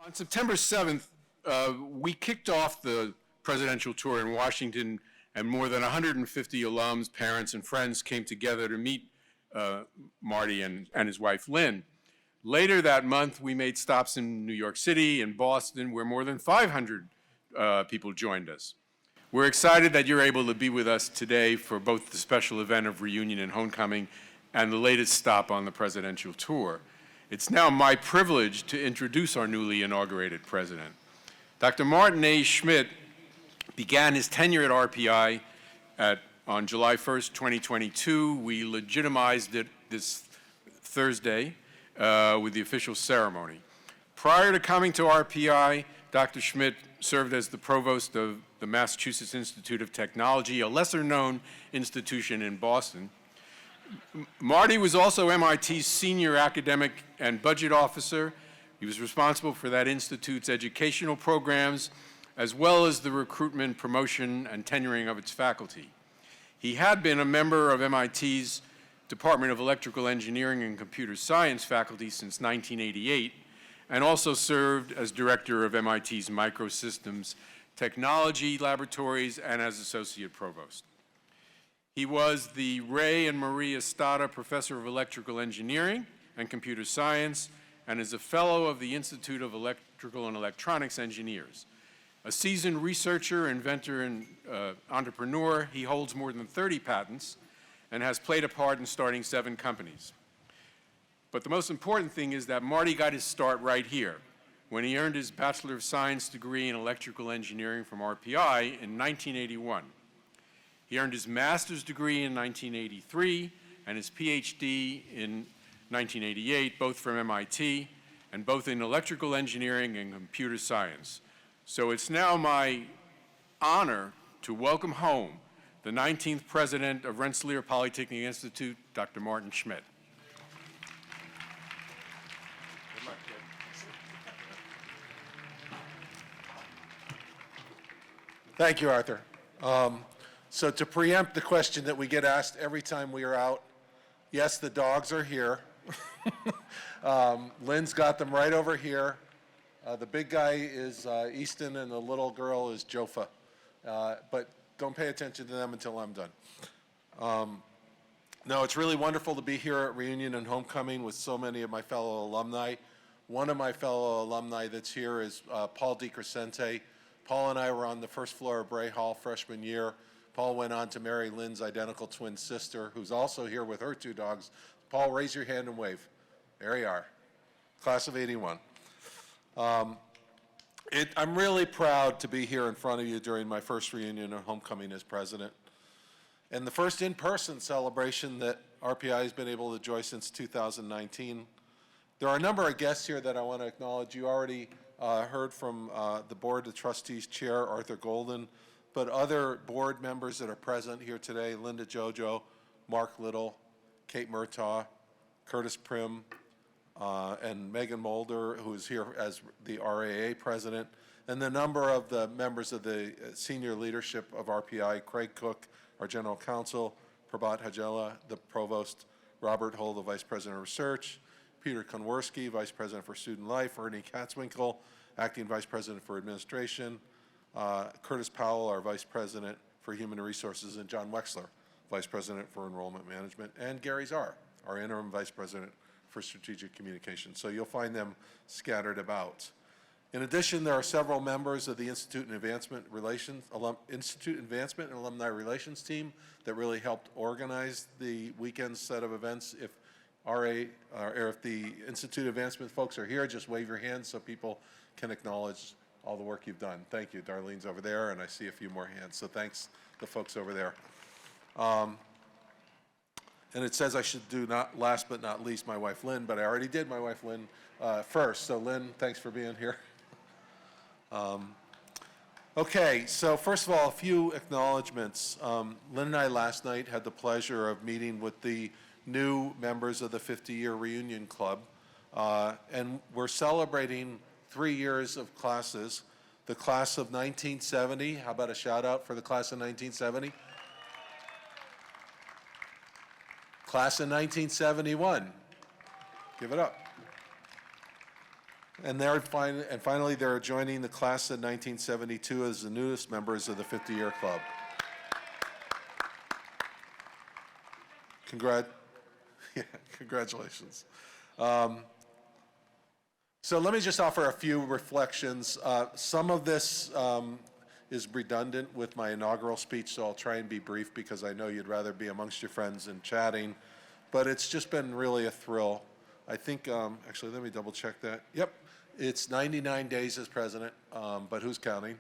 On September 7th, we kicked off the presidential tour in Washington, and more than 150 alums, parents, and friends came together to meet Marty and his wife, Lynn. Later that month, we made stops in New York City and Boston, where more than 500 people joined us. We're excited that you're able to be with us today for both the special event of reunion and homecoming and the latest stop on the presidential tour. It's now my privilege to introduce our newly inaugurated president. Dr. Martin A. Schmidt began his tenure at RPI on July 1st, 2022. We legitimized it this Thursday with the official ceremony. Prior to coming to RPI, Dr. Schmidt served as the provost of the Massachusetts Institute of Technology, a lesser-known institution in Boston. Marty was also MIT's senior academic and budget officer. He was responsible for that institute's educational programs, as well as the recruitment, promotion, and tenuring of its faculty. He had been a member of MIT's Department of Electrical Engineering and Computer Science faculty since 1988, and also served as director of MIT's Microsystems Technology Laboratories and as associate provost. He was the Ray and Marie Estada Professor of Electrical Engineering and Computer Science and is a fellow of the Institute of Electrical and Electronics Engineers. A seasoned researcher, inventor, and entrepreneur, he holds more than 30 patents and has played a part in starting 7 companies. But the most important thing is that Marty got his start right here when he earned his Bachelor of Science degree in Electrical Engineering from RPI in 1981. He earned his master's degree in 1983 and his PhD in 1988, both from MIT, and both in electrical engineering and computer science. So it's now my honor to welcome home the 19th president of Rensselaer Polytechnic Institute, Dr. Martin Schmidt. Thank you, Arthur. So to preempt the question that we get asked every time we are out, yes, the dogs are here. Lynn's got them right over here. The big guy is Easton and the little girl is Jofa. But don't pay attention to them until I'm done. No, it's really wonderful to be here at Reunion and Homecoming with so many of my fellow alumni. One of my fellow alumni that's here is Paul DiCrescente. Paul and I were on the first floor of Bray Hall freshman year. Paul went on to marry Lynn's identical twin sister, who's also here with her 2 dogs. Paul, raise your hand and wave. There you are. Class of '81. I'm really proud to be here in front of you during my first reunion and homecoming as president, and the first in-person celebration that RPI has been able to enjoy since 2019. There are a number of guests here that I want to acknowledge. You already heard from the Board of Trustees Chair, Arthur Golden, but other board members that are present here today, Linda Jojo, Mark Little, Kate Murtaugh, Curtis Prim, and Megan Mulder, who is here as the RAA president, and the number of the members of the senior leadership of RPI, Craig Cook, our general counsel, Prabhat Hajela, the provost, Robert Hull, the vice president of research, Peter Konworski, vice president for student life, Ernie Katzwinkle, acting vice president for administration, Curtis Powell, our vice president for human resources, and John Wexler, vice president for enrollment management, and Gary Czar, our interim vice president for strategic communications. So you'll find them scattered about. In addition, there are several members of the Institute Advancement and Alumni Relations team that really helped organize the weekend set of events. If RA, or if the Institute Advancement folks are here, just wave your hands so people can acknowledge all the work you've done. Thank you. Darlene's over there, and I see a few more hands. So thanks, the folks over there. And it says I should do last but not least my wife Lynn, but I already did my wife Lynn first. So Lynn, thanks for being here. Okay, so first of all, a few acknowledgments. Lynn and I last night had the pleasure of meeting with the new members of the 50-year reunion club, and we're celebrating 3 years of classes. The class of 1970, how about a shout out for the class of 1970? Class of 1971, give it up. And finally, they're joining the class of 1972 as the newest members of the 50-year club. Congratulations. So let me just offer a few reflections. Some of this is redundant with my inaugural speech, so I'll try and be brief because I know you'd rather be amongst your friends and chatting. But it's just been really a thrill. I think, actually, let me double check that. Yep, it's 99 days as president, but who's counting?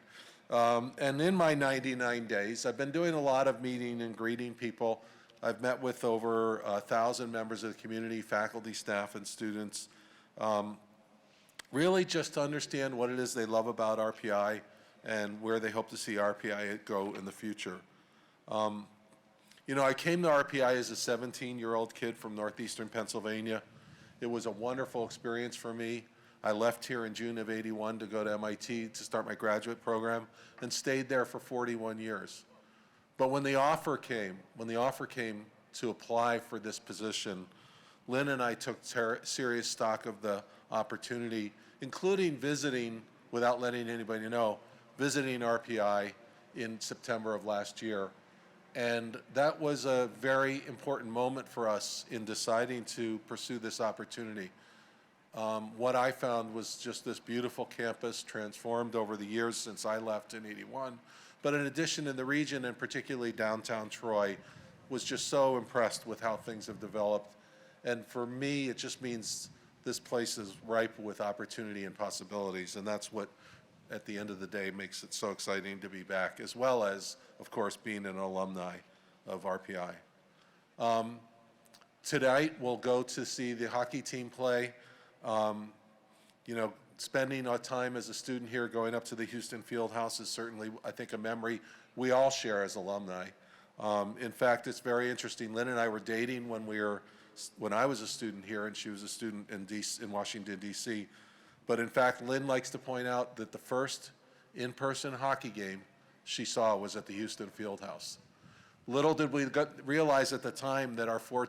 And in my 99 days, I've been doing a lot of meeting and greeting people. I've met with over 1,000 members of the community, faculty, staff, and students, really just to understand what it is they love about RPI and where they hope to see RPI go in the future. You know, I came to RPI as a 17-year-old kid from northeastern Pennsylvania. It was a wonderful experience for me. I left here in June of '81 to go to MIT to start my graduate program and stayed there for 41 years. But when the offer came to apply for this position, Lynn and I took serious stock of the opportunity, including visiting, without letting anybody know, visiting RPI in September of last year. And that was a very important moment for us in deciding to pursue this opportunity. What I found was just this beautiful campus transformed over the years since I left in '81. But in addition, in the region, and particularly downtown Troy, was just so impressed with how things have developed. And for me, it just means this place is ripe with opportunity and possibilities. And that's what, at the end of the day, makes it so exciting to be back, as well as, of course, being an alumni of RPI. Tonight, we'll go to see the hockey team play. You know, spending our time as a student here going up to the Houston Fieldhouse is certainly, I think, a memory we all share as alumni. In fact, it's very interesting. Lynn and I were dating when I was a student here and she was a student in Washington, D.C. But in fact, Lynn likes to point out that the first in-person hockey game she saw was at the Houston Fieldhouse. Little did we realize at the time that our four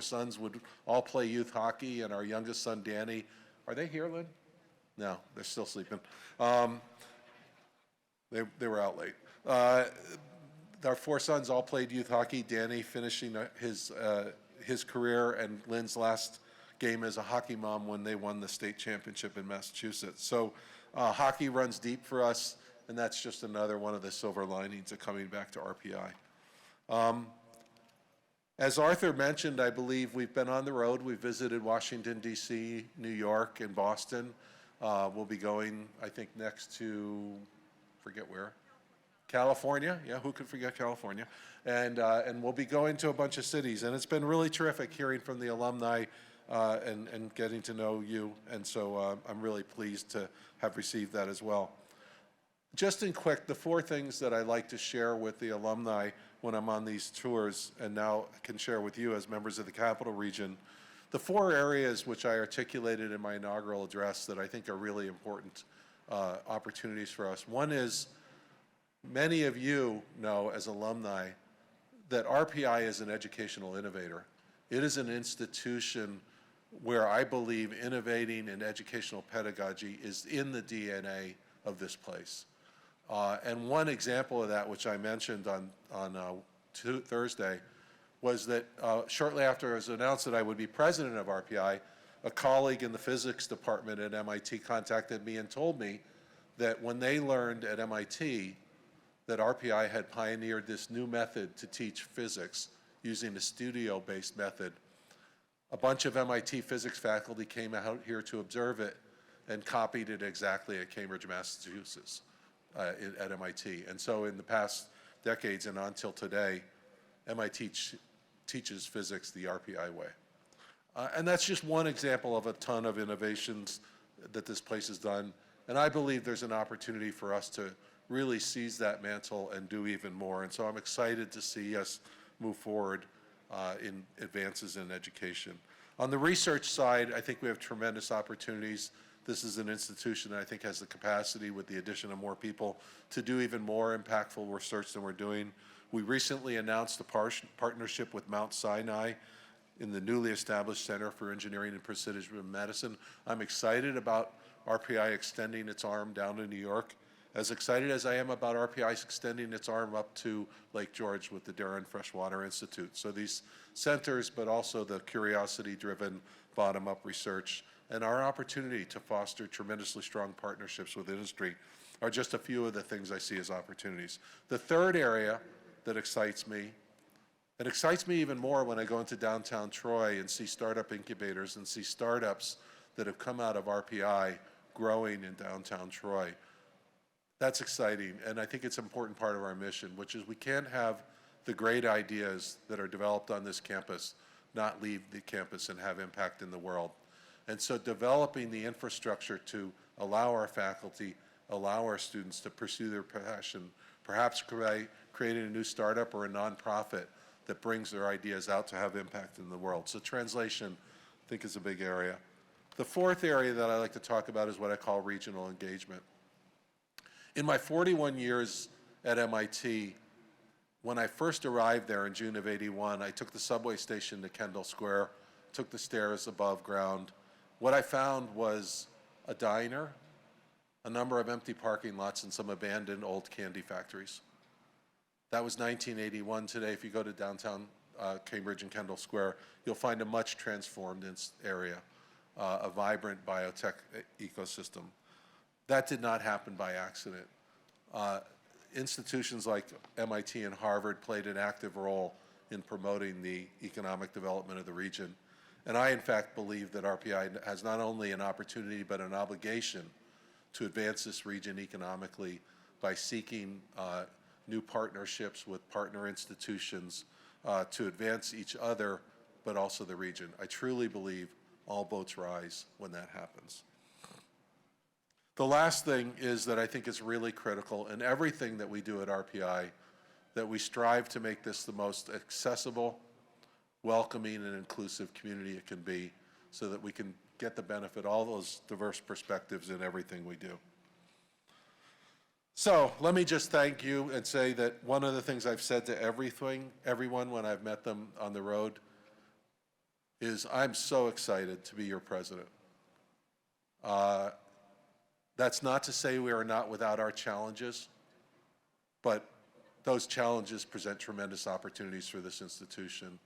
sons would all play youth hockey, and our youngest son, Danny, are they here, Lynn? No, they're still sleeping. They were out late. Our four sons all played youth hockey, Danny finishing his career, and Lynn's last game as a hockey mom when they won the state championship in Massachusetts. So hockey runs deep for us, and that's just another one of the silver linings of coming back to RPI. As Arthur mentioned, I believe we've been on the road. We've visited Washington, D.C., New York, and Boston. We'll be going, I think, next to, forget where, California. Yeah, who could forget California? And we'll be going to a bunch of cities. And it's been really terrific hearing from the alumni and getting to know you. And so I'm really pleased to have received that as well. Just in quick, the four things that I like to share with the alumni when I'm on these tours, and now can share with you as members of the Capital Region, the four areas which I articulated in my inaugural address that I think are really important opportunities for us. One is, many of you know as alumni that RPI is an educational innovator. It is an institution where I believe innovating in educational pedagogy is in the DNA of this place. And one example of that, which I mentioned on Thursday, was that shortly after it was announced that I would be president of RPI, a colleague in the physics department at MIT contacted me and told me that when they learned at MIT that RPI had pioneered this new method to teach physics using a studio-based method, a bunch of MIT physics faculty came out here to observe it and copied it exactly at Cambridge, Massachusetts. At MIT. And so in the past decades and until today, MIT teaches physics the RPI way. And that's just one example of a ton of innovations that this place has done. And I believe there's an opportunity for us to really seize that mantle and do even more. And so I'm excited to see us move forward in advances in education. On the research side, I think we have tremendous opportunities. This is an institution that I think has the capacity, with the addition of more people, to do even more impactful research than we're doing. We recently announced a partnership with Mount Sinai in the newly established Center for Engineering and Precision Medicine. I'm excited about RPI extending its arm down to New York, as excited as I am about RPI extending its arm up to Lake George with the Darren Freshwater Institute. So these centers, but also the curiosity-driven bottom-up research and our opportunity to foster tremendously strong partnerships with industry are just a few of the things I see as opportunities. The third area that excites me, it excites me even more when I go into downtown Troy and see startup incubators and see startups that have come out of RPI growing in downtown Troy. That's exciting, and I think it's an important part of our mission, which is we can't have the great ideas that are developed on this campus not leave the campus and have impact in the world. And so developing the infrastructure to allow our faculty, allow our students to pursue their passion, perhaps creating a new startup or a nonprofit that brings their ideas out to have impact in the world. So translation, I think, is a big area. The fourth area that I like to talk about is what I call regional engagement. In my 41 years at MIT, when I first arrived there in June of '81, I took the subway station to Kendall Square, took the stairs above ground. What I found was a diner, a number of empty parking lots, and some abandoned old candy factories. That was 1981. Today, if you go to downtown Cambridge and Kendall Square, you'll find a much transformed area, a vibrant biotech ecosystem. That did not happen by accident. Institutions like MIT and Harvard played an active role in promoting the economic development of the region. And I, in fact, believe that RPI has not only an opportunity but an obligation to advance this region economically by seeking new partnerships with partner institutions to advance each other, but also the region. I truly believe all boats rise when that happens. The last thing is that I think is really critical in everything that we do at RPI, that we strive to make this the most accessible, welcoming, and inclusive community it can be, so that we can get the benefit, all those diverse perspectives in everything we do. So let me just thank you and say that one of the things I've said to everyone when I've met them on the road is I'm so excited to be your president. That's not to say we are not without our challenges, but those challenges present tremendous opportunities for this institution.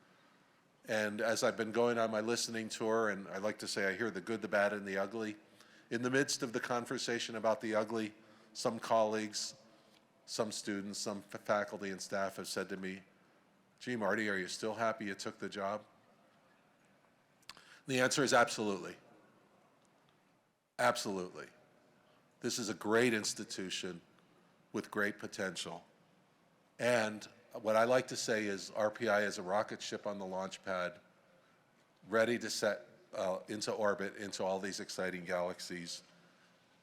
And as I've been going on my listening tour, and I like to say I hear the good, the bad, and the ugly, in the midst of the conversation about the ugly, some colleagues, some students, some faculty and staff have said to me, "Gee, Marty, are you still happy you took the job?" The answer is absolutely. Absolutely. This is a great institution with great potential. And what I like to say is RPI is a rocket ship on the launch pad, ready to set into orbit into all these exciting galaxies.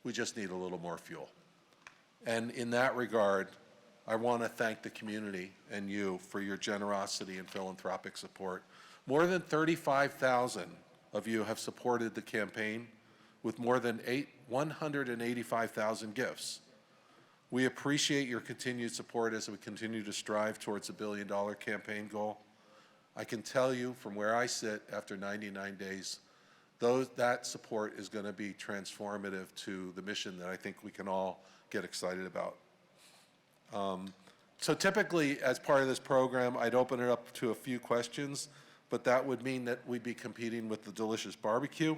We just need a little more fuel. And in that regard, I want to thank the community and you for your generosity and philanthropic support. More than 35,000 of you have supported the campaign with more than 185,000 gifts. We appreciate your continued support as we continue to strive towards a $1 billion campaign goal. I can tell you from where I sit after 99 days, that support is going to be transformative to the mission that I think we can all get excited about. So typically, as part of this program, I'd open it up to a few questions, but that would mean that we'd be competing with the delicious barbecue.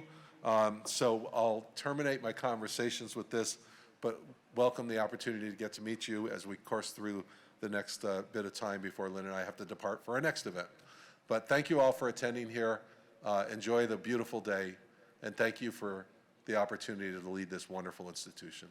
So I'll terminate my conversations with this, but welcome the opportunity to get to meet you as we course through the next bit of time before Lynn and I have to depart for our next event. But thank you all for attending here. Enjoy the beautiful day, and thank you for the opportunity to lead this wonderful institution.